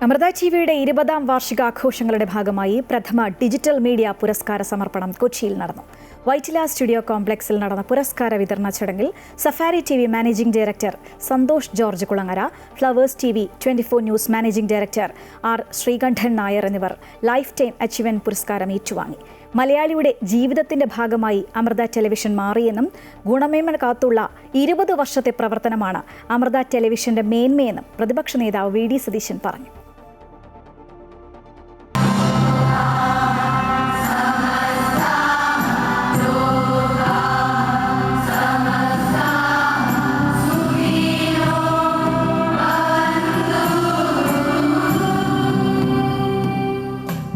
അമൃത ടിവിയുടെ 20ാം വാർഷികാഘോഷങ്ങളുടെ ഭാഗമായി പ്രഥമ ഡിജിറ്റൽ മീഡിയ പുരസ്കാര സമർപ്പണം കൊച്ചിയിൽ നടന്നു. വൈറ്റില സ്റ്റുഡിയോ കോംപ്ലക്സിൽ നടന്ന പുരസ്കാര വിതരണ ചടങ്ങിൽ Safari TV managing director Santhosh George Kulangara, Flowers TV 24 news managing director R Sreekandan Nair എന്നിവർ ലൈഫ് ടൈം അച്ചീവ്മെന്റ് പുരസ്കാരം ഏറ്റുവാങ്ങി. മലയാളിയുടെ ജീവിതത്തിന്റെ ഭാഗമായി അമൃത ടെലിവിഷൻ മാറിയെന്നും ഗുണമേന്മ കാത്തുള്ള 20 വർഷത്തെ പ്രവർത്തനമാണ് അമൃത ടെലിവിഷന്റെ മേന്മയെന്നും പ്രതിപക്ഷ നേതാവ് വി ഡി സതീശൻ പറഞ്ഞു.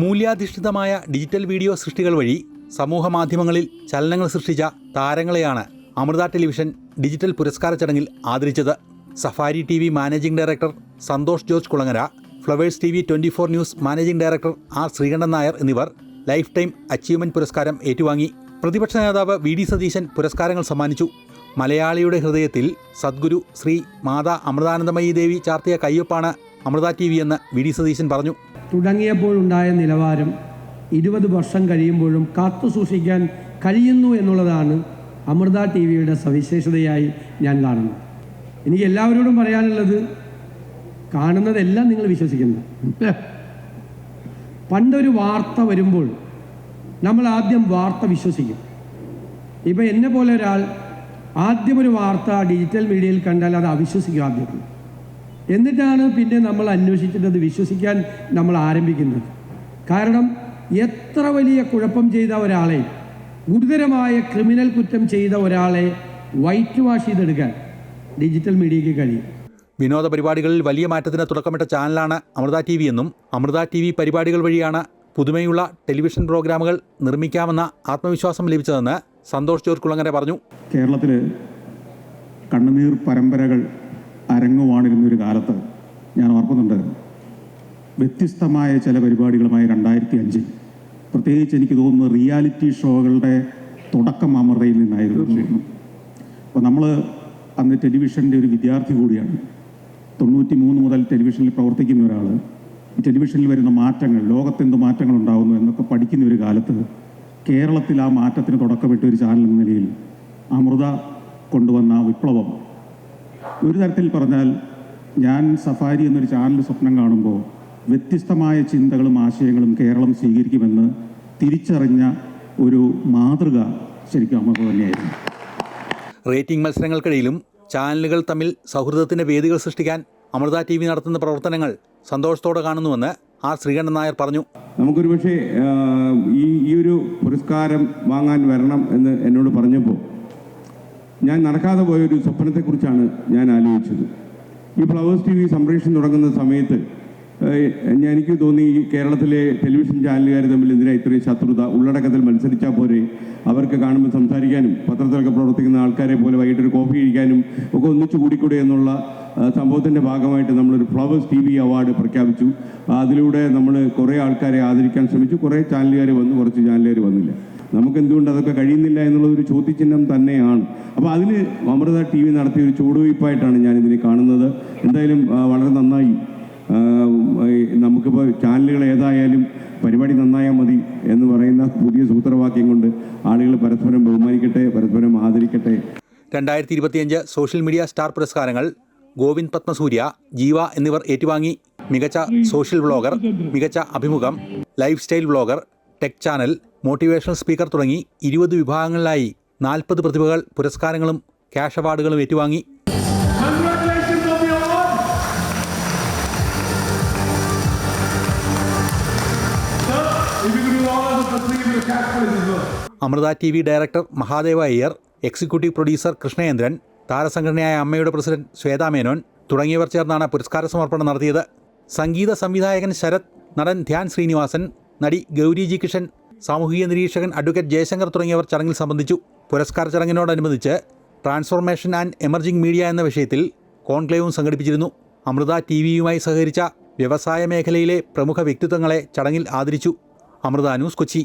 മൂല്യാധിഷ്ഠിതമായ ഡിജിറ്റൽ വീഡിയോ സൃഷ്ടികൾ വഴി സമൂഹ മാധ്യമങ്ങളിൽ ചലനങ്ങൾ സൃഷ്ടിച്ച താരങ്ങളെയാണ് അമൃത ടെലിവിഷൻ ഡിജിറ്റൽ പുരസ്കാര ചടങ്ങിൽ ആദരിച്ചത്. Safari TV managing director Santhosh George Kulangara, Flowers TV 24 news managing director R Sreekandan Nair എന്നിവർ ലൈഫ് ടൈം അച്ചീവ്മെന്റ് പുരസ്കാരം ഏറ്റുവാങ്ങി. പ്രതിപക്ഷ നേതാവ് വി ഡി സതീശൻ പുരസ്കാരങ്ങൾ സമ്മാനിച്ചു. മലയാളിയുടെ ഹൃദയത്തിൽ സദ്ഗുരു ശ്രീ മാതാ അമൃതാനന്ദമയി ദേവി ചാർത്തിയ കയ്യൊപ്പാണ് അമൃത ടിവി എന്ന് വി ഡി സതീശൻ പറഞ്ഞു. തുടങ്ങിയപ്പോഴുണ്ടായ നിലവാരം 20 വർഷം കഴിയുമ്പോഴും കാത്തു സൂക്ഷിക്കാൻ കഴിയുന്നു എന്നുള്ളതാണ് അമൃത ടി വിയുടെ സവിശേഷതയായി ഞാൻ കാണുന്നത്. എനിക്ക് എല്ലാവരോടും പറയാനുള്ളത്, കാണുന്നതെല്ലാം നിങ്ങൾ വിശ്വസിക്കുന്നു. പണ്ടൊരു വാർത്ത വരുമ്പോൾ നമ്മൾ ആദ്യം വാർത്ത വിശ്വസിക്കും. ഇപ്പം എന്നെ പോലെ ഒരാൾ ആദ്യം ഒരു വാർത്ത ഡിജിറ്റൽ മീഡിയയിൽ കണ്ടാൽ അത് അവിശ്വസിക്കും ആദ്യം. എന്നിട്ടാണ് പിന്നെ നമ്മൾ അന്വേഷിച്ചിട്ട് വിശ്വസിക്കാൻ നമ്മൾ ആരംഭിക്കുന്നത്. കാരണം എത്ര വലിയ കുഴപ്പം ചെയ്ത ഒരാളെ, ഗുരുതരമായ ക്രിമിനൽ കുറ്റം ചെയ്ത ഒരാളെ വൈറ്റ് വാഷ് ചെയ്തെടുക്കാൻ ഡിജിറ്റൽ മീഡിയയ്ക്ക് കഴിയും. വിനോദ പരിപാടികളിൽ വലിയ മാറ്റത്തിന് തുടക്കമിട്ട ചാനലാണ് അമൃത ടി വി എന്നും അമൃത ടി വി പരിപാടികൾ വഴിയാണ് പുതുമയുള്ള ടെലിവിഷൻ പ്രോഗ്രാമുകൾ നിർമ്മിക്കാമെന്ന ആത്മവിശ്വാസം ലഭിച്ചതെന്ന് സന്തോഷ് ജോർജ് കുളങ്ങര പറഞ്ഞു. കേരളത്തിൽ കണ്ണുനീർ പരമ്പരകൾ അരങ്ങുവാണിരുന്നൊരു കാലത്ത് ഞാൻ ഓർക്കുന്നുണ്ട്, വ്യത്യസ്തമായ ചില പരിപാടികളുമായി 2005 പ്രത്യേകിച്ച് എനിക്ക് തോന്നുന്നു റിയാലിറ്റി ഷോകളുടെ തുടക്കം അമൃതയിൽ നിന്നായിരുന്നു. അപ്പോൾ നമ്മൾ അന്ന് ടെലിവിഷൻ്റെ ഒരു വിദ്യാർത്ഥി കൂടിയാണ്. 93 മുതൽ ടെലിവിഷനിൽ പ്രവർത്തിക്കുന്ന ഒരാൾ ഈ ടെലിവിഷനിൽ വരുന്ന മാറ്റങ്ങൾ, ലോകത്തെന്ത് മാറ്റങ്ങൾ ഉണ്ടാകുന്നു എന്നൊക്കെ പഠിക്കുന്ന ഒരു കാലത്ത് കേരളത്തിൽ ആ മാറ്റത്തിന് തുടക്കമിട്ട ഒരു ചാനൽ എന്ന നിലയിൽ അമൃത കൊണ്ടുവന്ന വിപ്ലവം, ഒരു തരത്തിൽ പറഞ്ഞാൽ ഞാൻ സഫാരി എന്നൊരു ചാനൽ സ്വപ്നം കാണുമ്പോൾ വ്യത്യസ്തമായ ചിന്തകളും ആശയങ്ങളും കേരളം സ്വീകരിക്കുമെന്ന് തിരിച്ചറിഞ്ഞ ഒരു മാതൃക ശരിക്കും അമൃത തന്നെയായിരുന്നു. റേറ്റിംഗ് മത്സരങ്ങൾക്കിടയിലും ചാനലുകൾ തമ്മിൽ സൗഹൃദത്തിൻ്റെ വേദികൾ സൃഷ്ടിക്കാൻ അമൃത ടി വി നടത്തുന്ന പ്രവർത്തനങ്ങൾ സന്തോഷത്തോടെ കാണുന്നുവെന്ന് ആർ ശ്രീകണ്ഠൻ നായർ പറഞ്ഞു. നമുക്കൊരു പക്ഷേ ഈ ഒരു പുരസ്കാരം വാങ്ങാൻ വരണം എന്ന് എന്നോട് പറഞ്ഞപ്പോൾ ഞാൻ നടക്കാതെ പോയൊരു സ്വപ്നത്തെക്കുറിച്ചാണ് ഞാൻ ആലോചിച്ചത്. ഈ ഫ്ലവേഴ്സ് ടി വി സംപ്രേഷണം തുടങ്ങുന്ന സമയത്ത് എനിക്ക് തോന്നി, കേരളത്തിലെ ടെലിവിഷൻ ചാനലുകാർ തമ്മിൽ എന്തിനാ ഇത്രയും ശത്രുത, ഉള്ളടക്കത്തിൽ മത്സരിച്ചാൽ പോരെ, അവർക്ക് കാണുമ്പോൾ സംസാരിക്കാനും പത്രത്തിലൊക്കെ പ്രവർത്തിക്കുന്ന ആൾക്കാരെ പോലെ വൈകിട്ടൊരു കോഫി കഴിക്കാനും ഒക്കെ ഒന്നിച്ചു കൂടിക്കൂടെ എന്നുള്ള സംഭവത്തിൻ്റെ ഭാഗമായിട്ട് നമ്മളൊരു ഫ്ലവേഴ്സ് ടി വി അവാർഡ് പ്രഖ്യാപിച്ചു. അതിലൂടെ നമ്മൾ കുറേ ആൾക്കാരെ ആദരിക്കാൻ ശ്രമിച്ചു. കുറേ ചാനലുകാർ വന്നു, കുറച്ച് ചാനലുകാർ വന്നില്ല. നമുക്ക് എന്തുകൊണ്ട് അതൊക്കെ കഴിയുന്നില്ല എന്നുള്ളതൊരു ചോദ്യചിഹ്നം തന്നെയാണ്. അപ്പോൾ അതിന് അമൃത ടി വി നടത്തിയ ഒരു ചുവടുവയ്പ്പായിട്ടാണ് ഞാനിതിനെ കാണുന്നത്. എന്തായാലും വളരെ നന്നായി. നമുക്കിപ്പോൾ ചാനലുകൾ ഏതായാലും പരിപാടി നന്നായാൽ മതി എന്ന് പറയുന്ന പുതിയ സൂത്രവാക്യം കൊണ്ട് ആളുകൾ പരസ്പരം ബഹുമാനിക്കട്ടെ, പരസ്പരം ആദരിക്കട്ടെ. 2025 സോഷ്യൽ മീഡിയ സ്റ്റാർ പുരസ്കാരങ്ങൾ ഗോവിന്ദ് പത്മസൂര്യ, ജീവ എന്നിവർ ഏറ്റുവാങ്ങി. മികച്ച സോഷ്യൽ വ്ളോഗർ, മികച്ച അഭിമുഖം, lifestyle vlogger, tech channel, motivational speaker തുടങ്ങി 20 വിഭാഗങ്ങളിലായി 40 പ്രതിഭകൾ പുരസ്കാരങ്ങളും ക്യാഷ് അവാർഡുകളും ഏറ്റുവാങ്ങി. Amrita T V director Mahadeva Iyer, executive producer Krishnendran, താരസംഘടനയായ അമ്മയുടെ പ്രസിഡന്റ് ശ്വേതാ മേനോൻ തുടങ്ങിയവർ ചേർന്നാണ് പുരസ്കാര സമർപ്പണം നടത്തിയത്. സംഗീത സംവിധായകൻ ശരത്, നടൻ ധ്യാൻ ശ്രീനിവാസൻ, നടി ഗൗരി ജി കിഷൻ, സാമൂഹിക നിരീക്ഷകൻ അഡ്വക്കേറ്റ് ജയശങ്കർ തുടങ്ങിയവർ ചടങ്ങിൽ സംബന്ധിച്ചു. പുരസ്കാര ചടങ്ങിനോടനുബന്ധിച്ച് ട്രാൻസ്ഫോർമേഷൻ ആൻഡ് എമർജിംഗ് മീഡിയ എന്ന വിഷയത്തിൽ കോൺക്ലേവും സംഘടിപ്പിച്ചിരുന്നു. അമൃത ടി വിയുമായി സഹകരിച്ച വ്യവസായ മേഖലയിലെ പ്രമുഖ വ്യക്തിത്വങ്ങളെ ചടങ്ങിൽ ആദരിച്ചു. അമൃത ന്യൂസ്, കൊച്ചി.